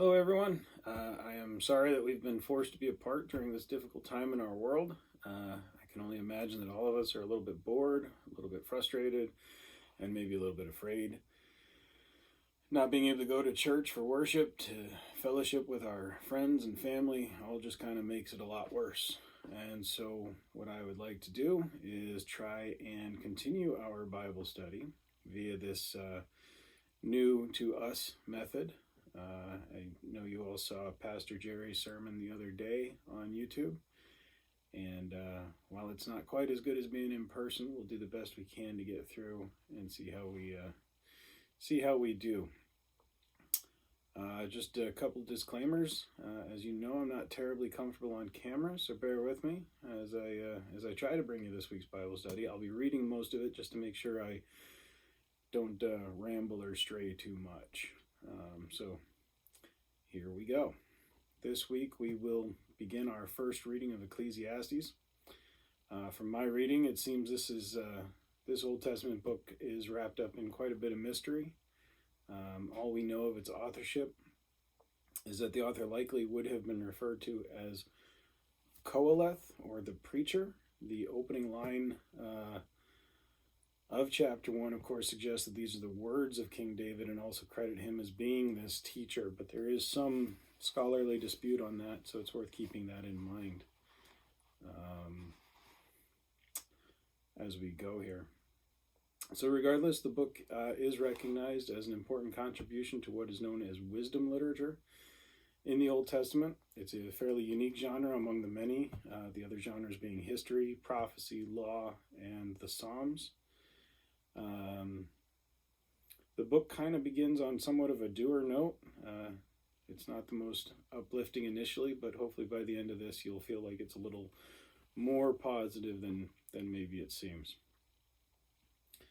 Hello, everyone. I am sorry that we've been forced to be apart during this difficult time in our world. I can only imagine that all of us are a little bit bored, a little bit frustrated, and maybe a little bit afraid. Not being able to go to church for worship, to fellowship with our friends and family, all just kind of makes it a lot worse. And so, what I would like to do is try and continue our Bible study via this new to us method. I know you all saw Pastor Jerry's sermon the other day on YouTube, and while it's not quite as good as being in person, we'll do the best we can to get through and see how we do. Just a couple disclaimers. As you know, I'm not terribly comfortable on camera, so bear with me as I try to bring you this week's Bible study. I'll be reading most of it just to make sure I don't ramble or stray too much. So here we go. This week we will begin our first reading of Ecclesiastes. From my reading, it seems this Old Testament book is wrapped up in quite a bit of mystery. All we know of its authorship is that the author likely would have been referred to as Qoheleth, or the preacher. The opening line of chapter 1, of course, suggests that these are the words of King David and also credit him as being this teacher, but there is some scholarly dispute on that, so it's worth keeping that in mind as we go here. So regardless, the book is recognized as an important contribution to what is known as wisdom literature in the Old Testament. It's a fairly unique genre among the many, the other genres being history, prophecy, law, and the Psalms. The book kind of begins on somewhat of a doer note. It's not the most uplifting initially, but hopefully by the end of this you'll feel like it's a little more positive than maybe it seems. It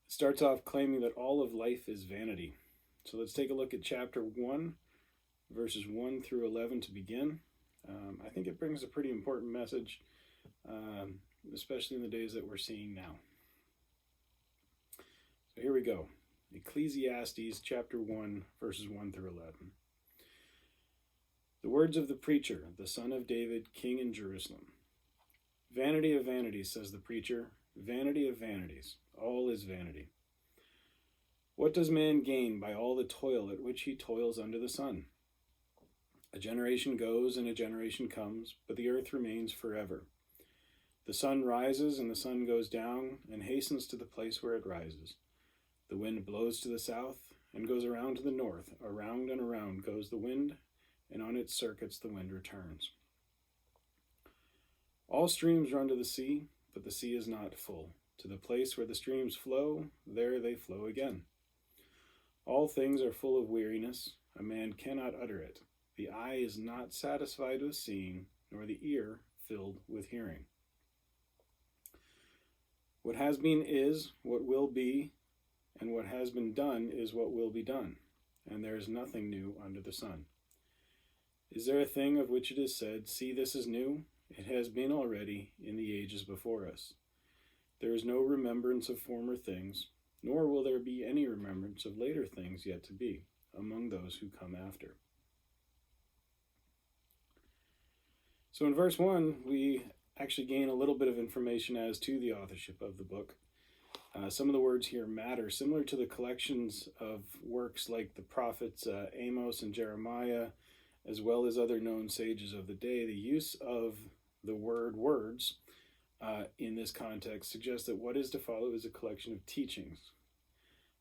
starts off claiming that all of life is vanity. So let's take a look at chapter 1, verses 1 through 11 to begin. I think it brings a pretty important message, especially in the days that we're seeing now. So here we go. Ecclesiastes chapter 1, verses 1 through 11. The words of the preacher, the son of David, king in Jerusalem. Vanity of vanities, says the preacher, vanity of vanities, all is vanity. What does man gain by all the toil at which he toils under the sun? A generation goes and a generation comes, but the earth remains forever. The sun rises and the sun goes down and hastens to the place where it rises. The wind blows to the south and goes around to the north. Around and around goes the wind, and on its circuits the wind returns. All streams run to the sea, but the sea is not full. To the place where the streams flow, there they flow again. All things are full of weariness. A man cannot utter it. The eye is not satisfied with seeing, nor the ear filled with hearing. What has been is, what will be, and what has been done is what will be done, and there is nothing new under the sun. Is there a thing of which it is said, see, this is new? It has been already in the ages before us. There is no remembrance of former things, nor will there be any remembrance of later things yet to be among those who come after. So in verse 1, we actually gain a little bit of information as to the authorship of the book. Some of the words here matter, similar to the collections of works like the prophets Amos and Jeremiah, as well as other known sages of the day. The use of the word words in this context suggests that what is to follow is a collection of teachings.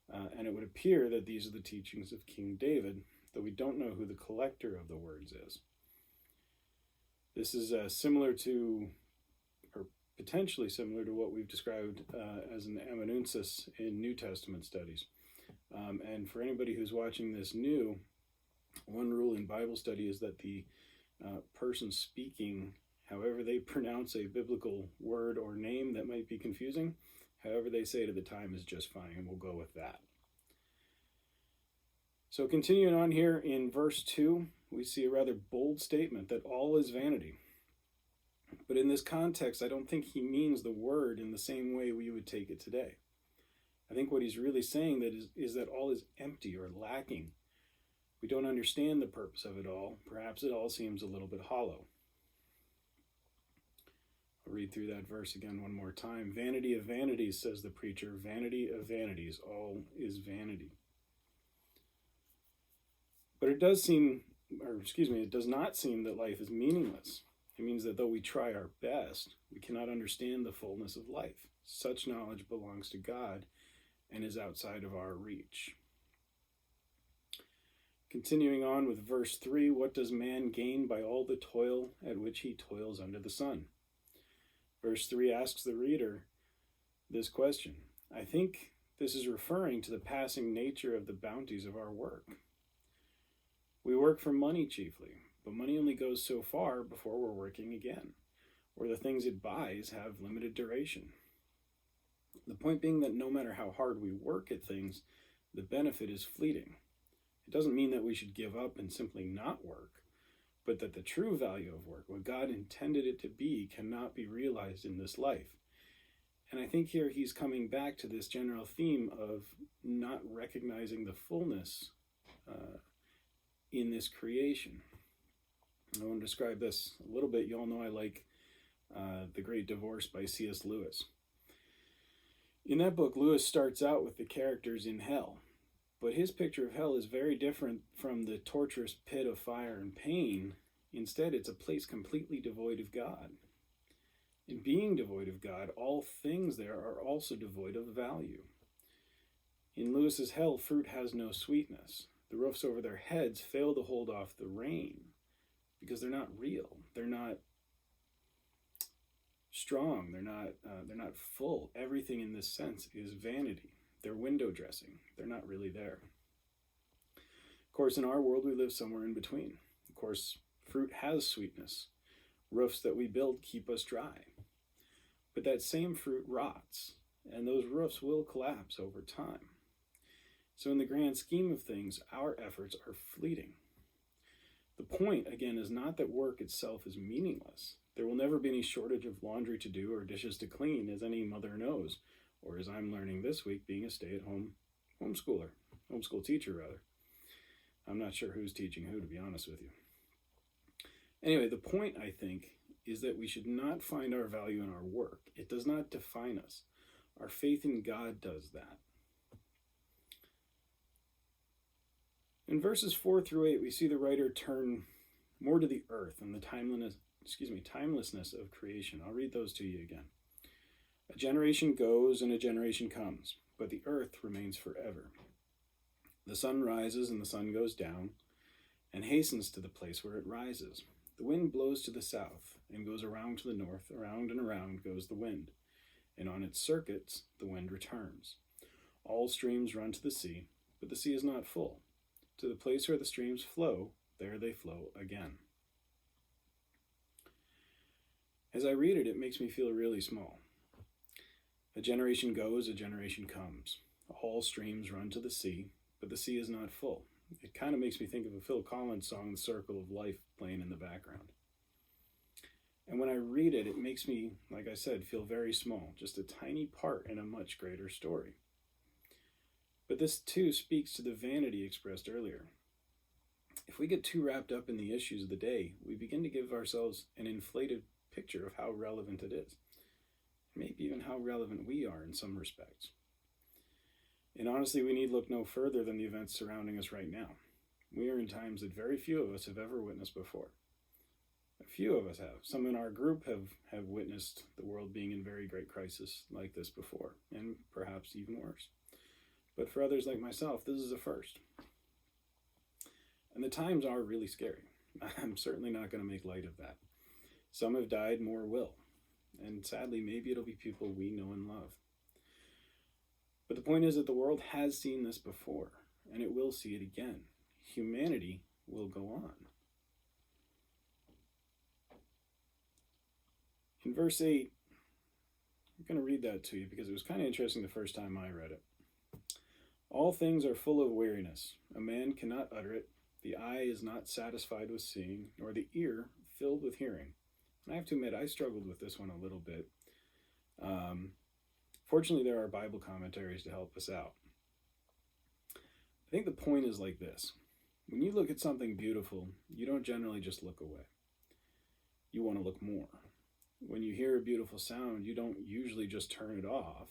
And it would appear that these are the teachings of King David, though we don't know who the collector of the words is. This is similar to, or potentially similar to, what we've described as an amanuensis in New Testament studies. And for anybody who's watching this new, one rule in Bible study is that the person speaking, however they pronounce a biblical word or name that might be confusing, however they say it at the time is just fine, and we'll go with that. So continuing on here in verse 2, we see a rather bold statement that all is vanity. But in this context, I don't think he means the word in the same way we would take it today. I think what he's really saying is that all is empty or lacking. We don't understand the purpose of it all. Perhaps it all seems a little bit hollow. I'll read through that verse again one more time. Vanity of vanities, says the preacher. Vanity of vanities, all is vanity. But it does not seem that life is meaningless. It means that though we try our best, we cannot understand the fullness of life. Such knowledge belongs to God and is outside of our reach. Continuing on with verse 3, what does man gain by all the toil at which he toils under the sun? Verse 3 asks the reader this question. I think this is referring to the passing nature of the bounties of our work. We work for money chiefly, but money only goes so far before we're working again, or the things it buys have limited duration. The point being that no matter how hard we work at things, the benefit is fleeting. It doesn't mean that we should give up and simply not work, but that the true value of work, what God intended it to be, cannot be realized in this life. And I think here he's coming back to this general theme of not recognizing the fullness in this creation. I want to describe this a little bit. You all know I like The Great Divorce by C.S. Lewis. In that book, Lewis starts out with the characters in hell, but his picture of hell is very different from the torturous pit of fire and pain. Instead, it's a place completely devoid of God. In being devoid of God, all things there are also devoid of value. In Lewis's hell, fruit has no sweetness. The roofs over their heads fail to hold off the rain because they're not real. They're not strong. They're not full. Everything in this sense is vanity. They're window dressing. They're not really there. Of course, in our world, we live somewhere in between. Of course, fruit has sweetness. Roofs that we build keep us dry. But that same fruit rots, and those roofs will collapse over time. So in the grand scheme of things, our efforts are fleeting. The point, again, is not that work itself is meaningless. There will never be any shortage of laundry to do or dishes to clean, as any mother knows, or as I'm learning this week, being a stay-at-home homeschool teacher, rather. I'm not sure who's teaching who, to be honest with you. Anyway, the point, I think, is that we should not find our value in our work. It does not define us. Our faith in God does that. In verses 4 through 8, we see the writer turn more to the earth and the timelessness of creation. I'll read those to you again. A generation goes and a generation comes, but the earth remains forever. The sun rises and the sun goes down and hastens to the place where it rises. The wind blows to the south and goes around to the north. Around and around goes the wind, and on its circuits the wind returns. All streams run to the sea, but the sea is not full. To the place where the streams flow, there they flow again. As I read it, it makes me feel really small. A generation goes, a generation comes. All streams run to the sea, but the sea is not full. It kind of makes me think of a Phil Collins song, The Circle of Life, playing in the background. And when I read it, it makes me, like I said, feel very small, just a tiny part in a much greater story. But this too speaks to the vanity expressed earlier. If we get too wrapped up in the issues of the day, we begin to give ourselves an inflated picture of how relevant it is. Maybe even how relevant we are in some respects. And honestly, we need look no further than the events surrounding us right now. We are in times that very few of us have ever witnessed before. A few of us have. Some in our group have witnessed the world being in very great crisis like this before, and perhaps even worse. But for others like myself, this is a first. And the times are really scary. I'm certainly not going to make light of that. Some have died, more will. And sadly, maybe it'll be people we know and love. But the point is that the world has seen this before, and it will see it again. Humanity will go on. In verse 8, I'm going to read that to you because it was kind of interesting the first time I read it. All things are full of weariness. A man cannot utter it. The eye is not satisfied with seeing, nor the ear filled with hearing. And I have to admit, I struggled with this one a little bit. Fortunately, there are Bible commentaries to help us out. I think the point is like this. When you look at something beautiful, you don't generally just look away. You want to look more. When you hear a beautiful sound, you don't usually just turn it off.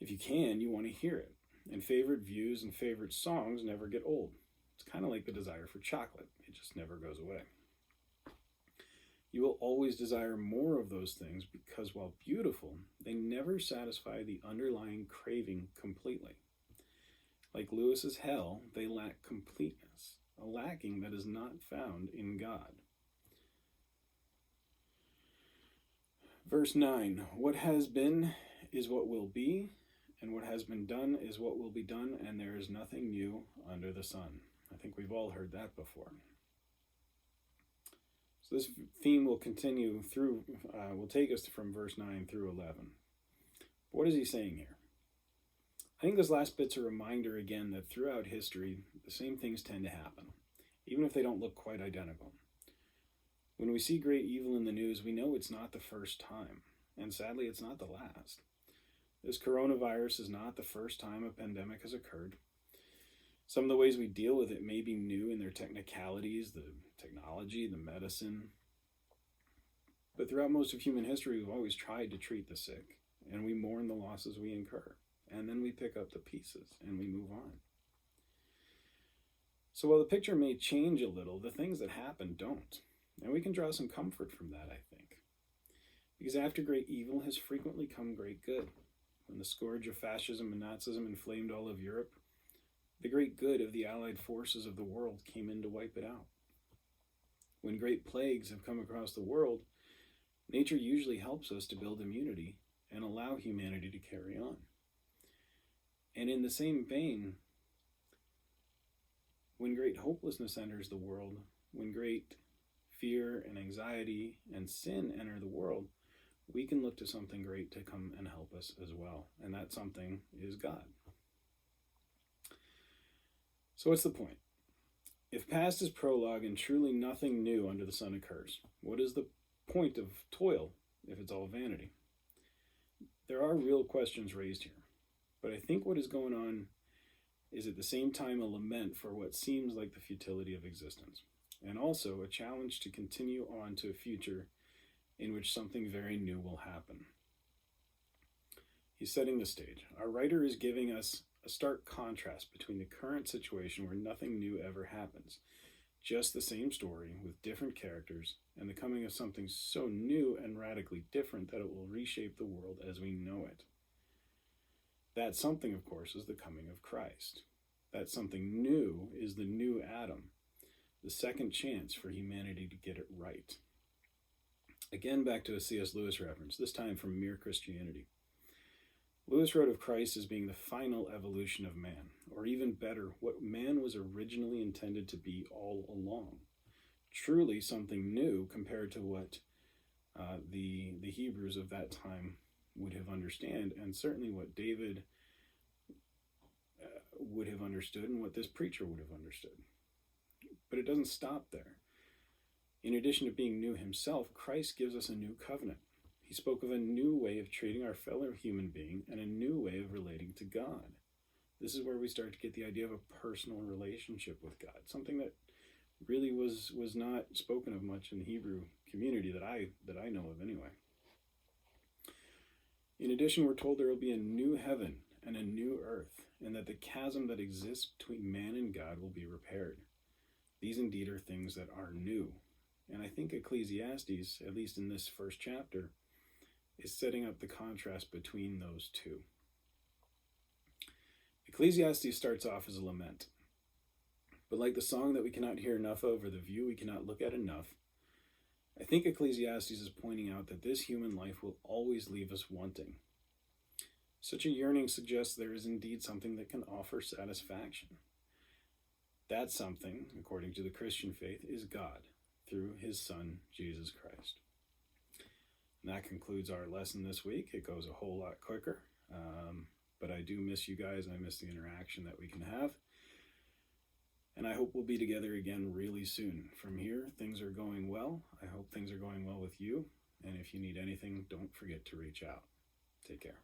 If you can, you want to hear it. And favorite views and favorite songs never get old. It's kind of like the desire for chocolate. It just never goes away. You will always desire more of those things because while beautiful, they never satisfy the underlying craving completely. Like Lewis's hell, they lack completeness, a lacking that is not found in God. Verse 9, what has been is what will be, and what has been done is what will be done, and there is nothing new under the sun. I think we've all heard that before. So this theme will continue through, will take us from verse 9 through 11. What is he saying here? I think this last bit's a reminder again that throughout history, the same things tend to happen, even if they don't look quite identical. When we see great evil in the news, we know it's not the first time, and sadly, it's not the last. This coronavirus is not the first time a pandemic has occurred. Some of the ways we deal with it may be new in their technicalities, the technology, the medicine. But throughout most of human history, we've always tried to treat the sick, and we mourn the losses we incur. And then we pick up the pieces and we move on. So while the picture may change a little, the things that happen don't. And we can draw some comfort from that, I think. Because after great evil has frequently come great good. When the scourge of fascism and Nazism inflamed all of Europe, the great good of the allied forces of the world came in to wipe it out. When great plagues have come across the world, nature usually helps us to build immunity and allow humanity to carry on. And in the same vein, when great hopelessness enters the world, when great fear and anxiety and sin enter the world, we can look to something great to come and help us as well. And that something is God. So what's the point? If past is prologue and truly nothing new under the sun occurs, what is the point of toil if it's all vanity? There are real questions raised here. But I think what is going on is at the same time a lament for what seems like the futility of existence, and also a challenge to continue on to a future in which something very new will happen. He's setting the stage. Our writer is giving us a stark contrast between the current situation where nothing new ever happens, just the same story with different characters, and the coming of something so new and radically different that it will reshape the world as we know it. That something, of course, is the coming of Christ. That something new is the new Adam, the second chance for humanity to get it right. Again, back to a C.S. Lewis reference, this time from Mere Christianity. Lewis wrote of Christ as being the final evolution of man, or even better, what man was originally intended to be all along. Truly something new compared to what the Hebrews of that time would have understood, and certainly what David would have understood and what this preacher would have understood. But it doesn't stop there. In addition to being new himself, Christ gives us a new covenant. He spoke of a new way of treating our fellow human being and a new way of relating to God. This is where we start to get the idea of a personal relationship with God, something that really was not spoken of much in the Hebrew community that I know of anyway. In addition, we're told there will be a new heaven and a new earth, and that the chasm that exists between man and God will be repaired. These indeed are things that are new. And I think Ecclesiastes, at least in this first chapter, is setting up the contrast between those two. Ecclesiastes starts off as a lament. But like the song that we cannot hear enough of, or the view we cannot look at enough, I think Ecclesiastes is pointing out that this human life will always leave us wanting. Such a yearning suggests there is indeed something that can offer satisfaction. That something, according to the Christian faith, is God, through his Son, Jesus Christ. And that concludes our lesson this week. It goes a whole lot quicker, but I do miss you guys. I miss the interaction that we can have. And I hope we'll be together again really soon. From here, things are going well. I hope things are going well with you. And if you need anything, don't forget to reach out. Take care.